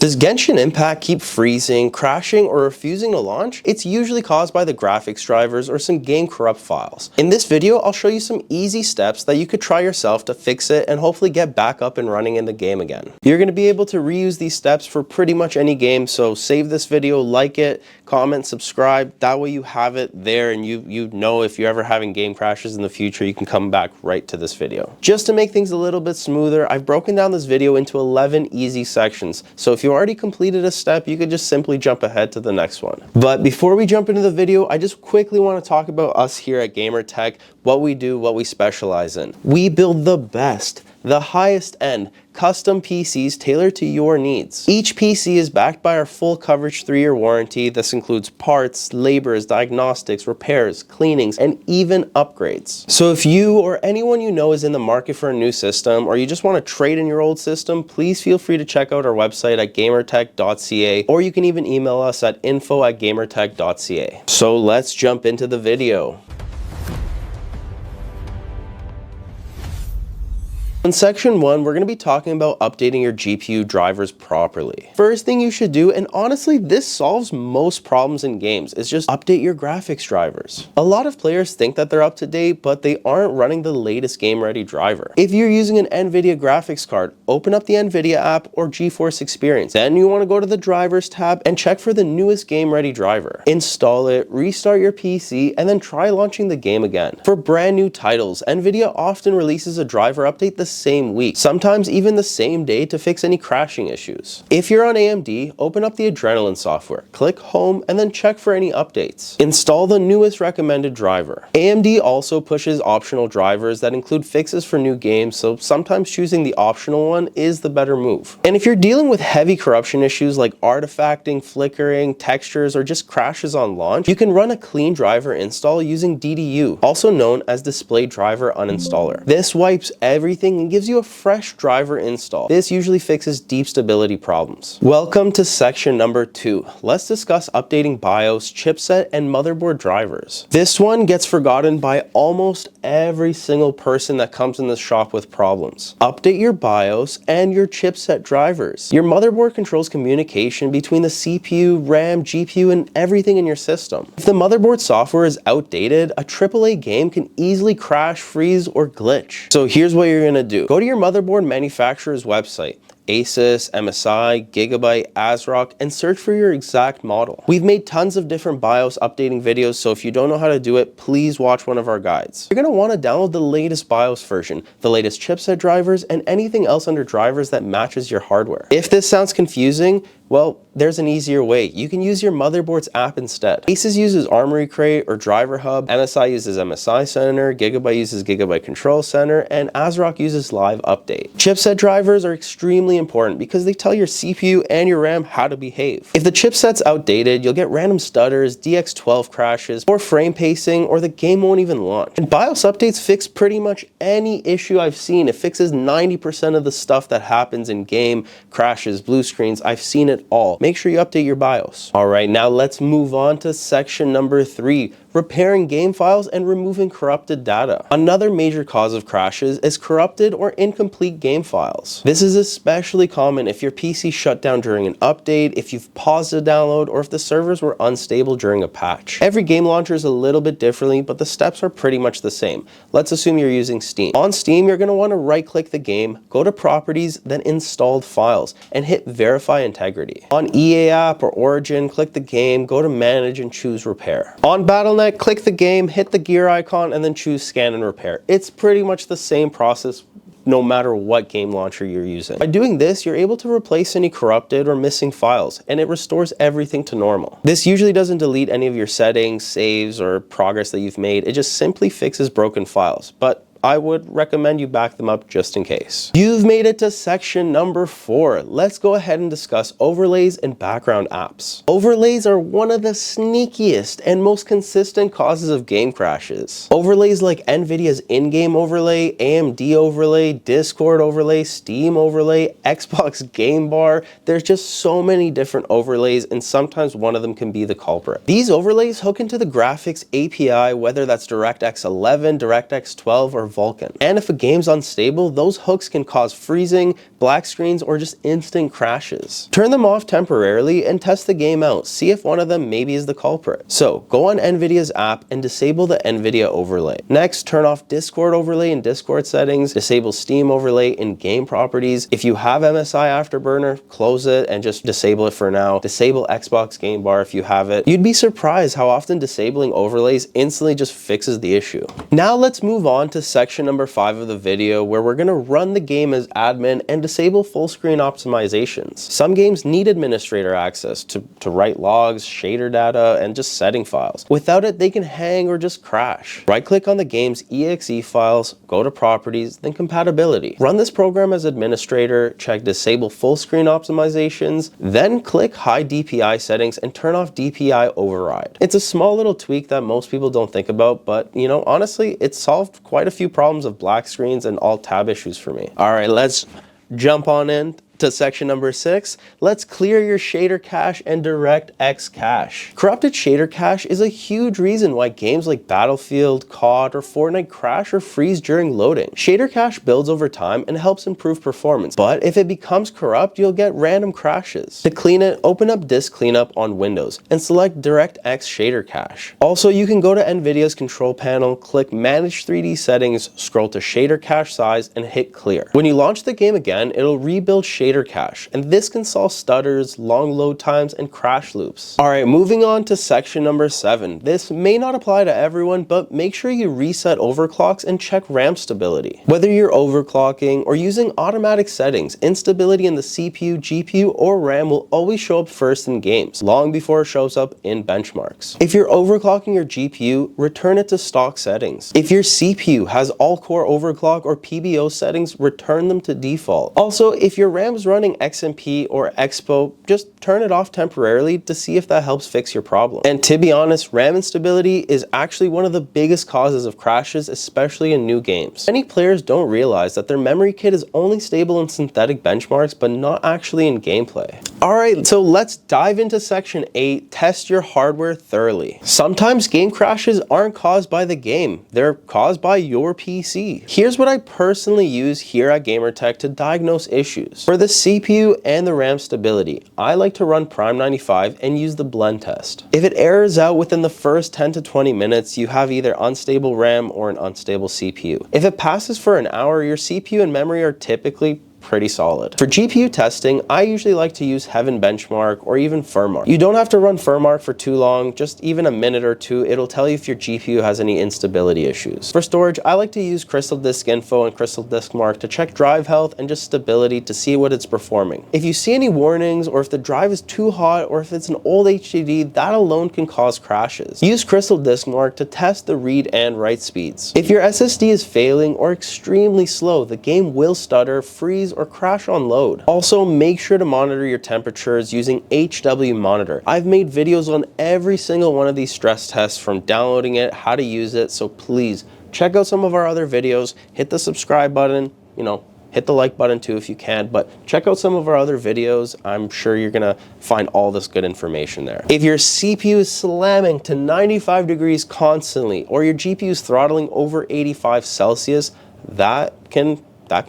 Does Genshin Impact keep freezing, crashing, or refusing to launch? It's usually caused by the graphics drivers or some game corrupt files. In this video, I'll show you some easy steps that you could try yourself to fix it and hopefully get back up and running in the game again. You're going to be able to reuse these steps for pretty much any game, so save this video, like it, comment, subscribe. That way you have it there and you know if you're ever having game crashes in the future, you can come back right to this video. Just to make things a little bit smoother, I've broken down this video into 11 easy sections. So if you already completed a step, you could just simply jump ahead to the next one. But before we jump into the video, I just quickly want to talk about us here at GamerTech, what we do, what we specialize in. We build the best, the highest end, custom PCs tailored to your needs. Each PC is backed by our full coverage 3-year warranty. This includes parts, labors, diagnostics, repairs, cleanings, and even upgrades. So if you or anyone you know is in the market for a new system, or you just want to trade in your old system, please feel free to check out our website at gamertech.ca, or you can even email us at info@gamertech.ca. So let's jump into the video. In section 1, we're going to be talking about updating your GPU drivers properly. First thing you should do, and honestly this solves most problems in games, is just update your graphics drivers. A lot of players think that they're up to date, but they aren't running the latest game ready driver. If you're using an NVIDIA graphics card, open up the NVIDIA app or GeForce Experience. Then you want to go to the drivers tab and check for the newest game ready driver. Install it, restart your PC, and then try launching the game again. For brand new titles, NVIDIA often releases a driver update the same week, sometimes even the same day, to fix any crashing issues. If you're on AMD, open up the Adrenaline software, click Home, and then check for any updates. Install the newest recommended driver. AMD also pushes optional drivers that include fixes for new games, so sometimes choosing the optional one is the better move. And if you're dealing with heavy corruption issues like artifacting, flickering, textures, or just crashes on launch, you can run a clean driver install using DDU, also known as Display Driver Uninstaller. This wipes everything and gives you a fresh driver install. This usually fixes deep stability problems. Welcome to section number 2. Let's discuss updating BIOS, chipset, and motherboard drivers. This one gets forgotten by almost every single person that comes in the shop with problems. Update your BIOS and your chipset drivers. Your motherboard controls communication between the CPU, RAM, GPU, and everything in your system. If the motherboard software is outdated, a AAA game can easily crash, freeze, or glitch. So here's what you're gonna do. Go to your motherboard manufacturer's website, Asus, MSI, Gigabyte, ASRock, and search for your exact model. We've made tons of different BIOS updating videos, so if you don't know how to do it, please watch one of our guides. You're going to want to download the latest BIOS version, the latest chipset drivers, and anything else under drivers that matches your hardware. If this sounds confusing, well, there's an easier way. You can use your motherboard's app instead. Asus uses Armory Crate or Driver Hub, MSI uses MSI Center, Gigabyte uses Gigabyte Control Center, and ASRock uses Live Update. Chipset drivers are extremely important because they tell your CPU and your RAM how to behave. If the chipset's outdated, you'll get random stutters, DX12 crashes, poor frame pacing, or the game won't even launch. And BIOS updates fix pretty much any issue I've seen. It fixes 90% of the stuff that happens in game, crashes, blue screens. I've seen it all. Make sure you update your BIOS. All right, now let's move on to section number 3. Repairing game files and removing corrupted data. Another major cause of crashes is corrupted or incomplete game files. This is especially common if your PC shut down during an update, if you've paused a download, or if the servers were unstable during a patch. Every game launcher is a little bit differently, but the steps are pretty much the same. Let's assume you're using Steam. On Steam, you're going to want to right-click the game, go to Properties, then Installed Files, and hit Verify Integrity. On EA app or Origin, click the game, go to Manage, and choose Repair. On Battle.net, click the game, hit the gear icon, and then choose Scan and Repair. It's pretty much the same process no matter what game launcher you're using. By doing this, you're able to replace any corrupted or missing files, and it restores everything to normal. This usually doesn't delete any of your settings, saves, or progress that you've made. It just simply fixes broken files, but I would recommend you back them up just in case. You've made it to section number 4. Let's go ahead and discuss overlays and background apps. Overlays are one of the sneakiest and most consistent causes of game crashes. Overlays like NVIDIA's in-game overlay, AMD overlay, Discord overlay, Steam overlay, Xbox Game Bar. There's just so many different overlays, and sometimes one of them can be the culprit. These overlays hook into the graphics API, whether that's DirectX 11, DirectX 12, or Vulkan. And if a game's unstable, those hooks can cause freezing, black screens, or just instant crashes. Turn them off temporarily and test the game out. See if one of them maybe is the culprit. So go on NVIDIA's app and disable the NVIDIA overlay. Next, turn off Discord overlay in Discord settings, disable Steam overlay in game properties. If you have MSI Afterburner, close it and just disable it for now. Disable Xbox Game Bar if you have it. You'd be surprised how often disabling overlays instantly just fixes the issue. Now let's move on to section number 5 of the video, where we're gonna run the game as admin and disable full screen optimizations. Some games need administrator access to write logs, shader data, and just setting files. Without it, they can hang or just crash. Right click on the game's exe files, go to properties, then compatibility. Run this program as administrator, check disable full screen optimizations, then click hide DPI settings and turn off DPI override. It's a small little tweak that most people don't think about, but you know, honestly, it solved quite a few problems of black screens and alt tab issues for me. All right, let's jump on in to section number 6, let's clear your shader cache and DirectX cache. Corrupted shader cache is a huge reason why games like Battlefield, COD, or Fortnite crash or freeze during loading. Shader cache builds over time and helps improve performance, but if it becomes corrupt, you'll get random crashes. To clean it, open up Disk Cleanup on Windows and select DirectX shader cache. Also, you can go to NVIDIA's control panel, click Manage 3D Settings, scroll to shader cache size, and hit clear. When you launch the game again, it'll rebuild shader cache, and this can solve stutters, long load times, and crash loops. Alright, moving on to section number 7. This may not apply to everyone, but make sure you reset overclocks and check RAM stability. Whether you're overclocking or using automatic settings, instability in the CPU, GPU, or RAM will always show up first in games, long before it shows up in benchmarks. If you're overclocking your GPU, return it to stock settings. If your CPU has all-core overclock or PBO settings, return them to default. Also, if your RAM is running XMP or Expo, just turn it off temporarily to see if that helps fix your problem. And to be honest, RAM instability is actually one of the biggest causes of crashes, especially in new games. Many players don't realize that their memory kit is only stable in synthetic benchmarks, but not actually in gameplay. Alright, so let's dive into section 8, test your hardware thoroughly. Sometimes game crashes aren't caused by the game, they're caused by your PC. Here's what I personally use here at GamerTech to diagnose issues. For the CPU and the RAM stability, I like to run Prime 95 and use the blend test. If it errors out within the first 10 to 20 minutes, you have either unstable RAM or an unstable CPU. If it passes for an hour, your CPU and memory are typically pretty solid. For GPU testing, I usually like to use Heaven Benchmark or even Firmark. You don't have to run Firmark for too long, just even a minute or two. It'll tell you if your GPU has any instability issues. For storage, I like to use Crystal Disk Info and Crystal Disk Mark to check drive health and just stability to see what it's performing. If you see any warnings or if the drive is too hot or if it's an old HDD, that alone can cause crashes. Use Crystal Disk Mark to test the read and write speeds. If your SSD is failing or extremely slow, the game will stutter, freeze, or crash on load. Also, make sure to monitor your temperatures using HW Monitor. I've made videos on every single one of these stress tests, from downloading it, how to use it, so please check out some of our other videos, hit the subscribe button, hit the like button too if you can, but check out some of our other videos. I'm sure you're gonna find all this good information there. If your CPU is slamming to 95 degrees constantly, or your GPU is throttling over 85 Celsius, that can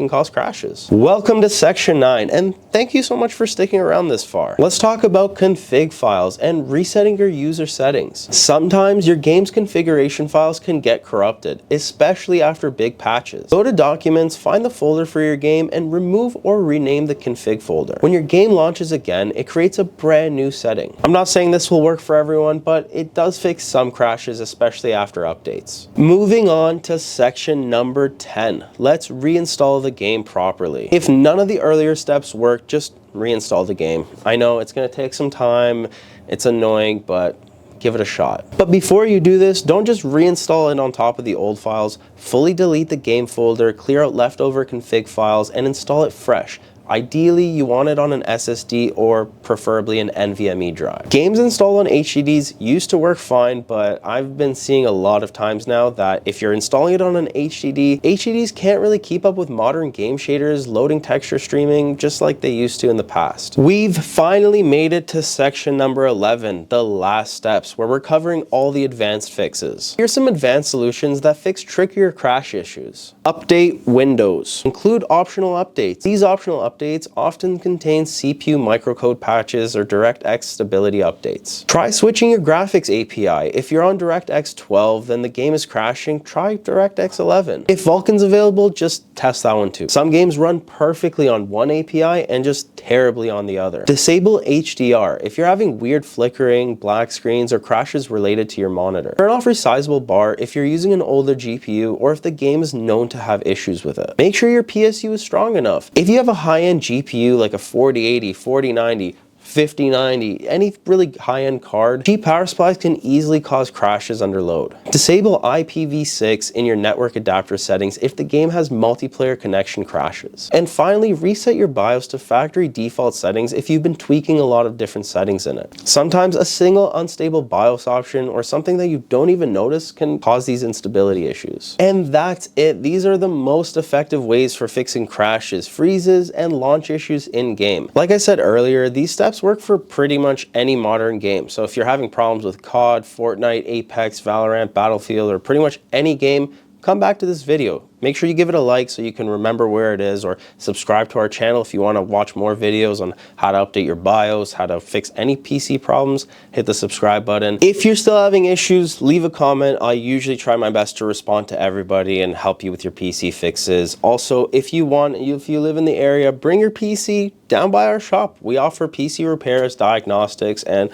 cause crashes. Welcome to section 9, and thank you so much for sticking around this far. Let's talk about config files and resetting your user settings. Sometimes your game's configuration files can get corrupted, especially after big patches. Go to Documents, find the folder for your game, and remove or rename the config folder. When your game launches again, it creates a brand new setting. I'm not saying this will work for everyone, but it does fix some crashes, especially after updates. Moving on to section number 10. Let's reinstall the game properly. If none of the earlier steps work, just reinstall the game. I know it's going to take some time, it's annoying, but give it a shot. But before you do this, don't just reinstall it on top of the old files. Fully delete the game folder, clear out leftover config files, and install it fresh. Ideally, you want it on an SSD or preferably an NVMe drive. Games installed on HDDs used to work fine, but I've been seeing a lot of times now that if you're installing it on an HDD, HDDs can't really keep up with modern game shaders, loading texture streaming, just like they used to in the past. We've finally made it to section number 11, the last steps, where we're covering all the advanced fixes. Here's some advanced solutions that fix trickier crash issues. Update Windows. Include optional updates. These optional updates often contain CPU microcode patches or DirectX stability updates. Try switching your graphics API. If you're on DirectX 12, then the game is crashing, try DirectX 11. If Vulkan's available, just test that one too. Some games run perfectly on one API and just terribly on the other. Disable HDR. If you're having weird flickering, black screens, or crashes related to your monitor. Turn off resizable bar if you're using an older GPU or if the game is known to have issues with it. Make sure your PSU is strong enough. If you have a high-end GPU like a 4080, 4090, 5090, any really high-end card, cheap power supplies can easily cause crashes under load. Disable IPv6 in your network adapter settings if the game has multiplayer connection crashes. And finally, reset your BIOS to factory default settings if you've been tweaking a lot of different settings in it. Sometimes a single unstable BIOS option or something that you don't even notice can cause these instability issues. And that's it. These are the most effective ways for fixing crashes, freezes, and launch issues in-game. Like I said earlier, these steps work for pretty much any modern game. So if you're having problems with COD, Fortnite, Apex, Valorant, Battlefield, or pretty much any game, come back to this video. Make sure you give it a like so you can remember where it is, or subscribe to our channel if you want to watch more videos on how to update your BIOS, how to fix any PC problems. Hit the subscribe button. If you're still having issues, leave a comment. I usually try my best to respond to everybody and help you with your PC fixes. Also, if you live in the area, bring your PC down by our shop. We offer PC repairs, diagnostics, and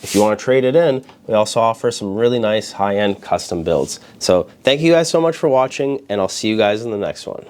if you want to trade it in, we also offer some really nice high-end custom builds. So thank you guys so much for watching, and I'll see you guys in the next one.